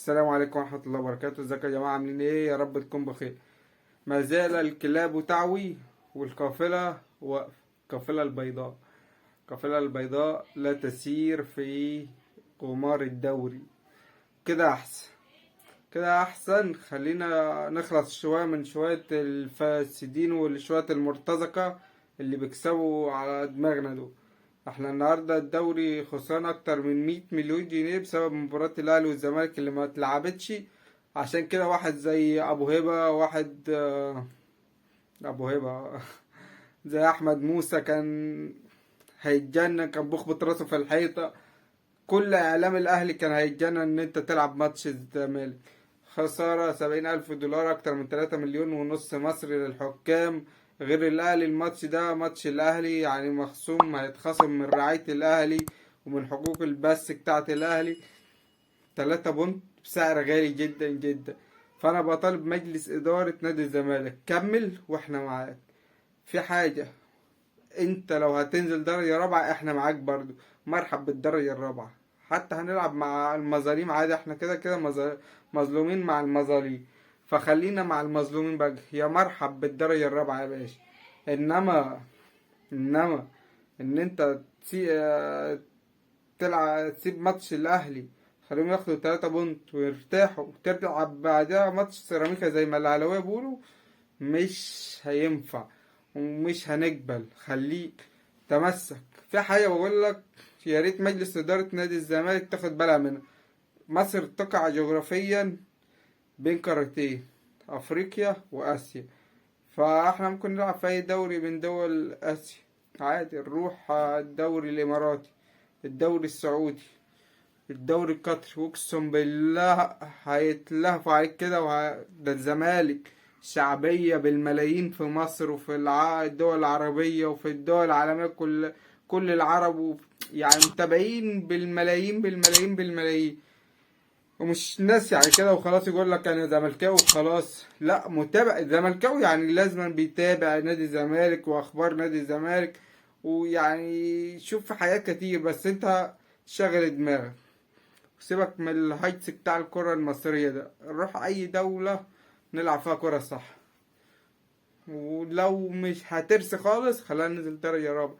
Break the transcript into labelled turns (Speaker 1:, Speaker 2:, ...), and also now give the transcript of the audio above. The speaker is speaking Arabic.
Speaker 1: السلام عليكم ورحمة الله وبركاته. ازيكم يا جماعة؟ عاملين ايه؟ يا رب تكون بخير. ما زال الكلاب تعوي والقافلة واقفة. القافلة البيضاء، القافلة البيضاء لا تسير في قمار الدوري. كده احسن، كده احسن. خلينا نخلص شوية من شوية الفاسدين والشوية المرتزقة اللي بيكسبوا على دماغنا دول. احنا النهارده الدوري خسران اكتر من 100 مليون جنيه بسبب مباراة الاهلي والزمالك اللي ما اتلعبتش. عشان كده واحد زي ابو هبة، واحد ابو هبة زي احمد موسى كان هيتجنن، كان بيخبط راسه في الحيطة. كل اعلام الاهلي كان هيتجنن ان انت تلعب ماتش الزمالك. خسارة 70,000 دولار، اكتر من 3,5 مليون مصري للحكام. غير الاهلي، الماتش ده ماتش الاهلي يعني مخصوم، هيتخصم من رعاية الاهلي ومن حقوق البث بتاعة الاهلي 3 بونت بسعر غالي جدا جدا. فانا بطالب مجلس ادارة نادي الزمالك كمل واحنا معاك. في حاجة، انت لو هتنزل درجة رابعة احنا معاك برضو. مرحب بالدرجة الرابعة، حتى هنلعب مع المظالم عادي. احنا كده كده مظلومين مع المظالم، فخلينا مع المظلومين بقى. يا مرحب بالدرجة الرابعة يا باشا. انما ان انت تسيب ماتش الاهلي، خليهم ياخدوا 3 بونت ويرتاحوا وتلعب بعدها ماتش سيراميكا زي ما الاهلاويه بيقولوا، مش هينفع ومش هنقبل. خليك تمسك في حاجه بقول لك. يا ريت مجلس اداره نادي الزمالك تاخد بالها منها. مصر تقع جغرافيا بين قارتين، افريقيا واسيا. فاحنا ممكن نلعب في اي دوري من دول اسيا عادي. نروح الدوري الاماراتي، الدوري السعودي، الدوري القطري، اقسم بالله هيتلهفوا عليك كده ده الزمالك شعبية بالملايين في مصر وفي الدول العربية وفي الدول العالمية. كل العرب يعني متابعين بالملايين بالملايين بالملايين. ومش ناس يعني كده وخلاص يقول لك انا زملكاوي وخلاص، لا، متابع زملكاوي يعني لازم بيتابع نادي الزمالك واخبار نادي الزمالك، ويعني شوف في حاجات كتير. بس انت شغل دماغك وسيبك من الهايتس بتاع الكرة المصرية ده. نروح أي دولة نلعب فيها كرة صح. ولو مش هترسي خالص خلينا ننزل درجة رابعة.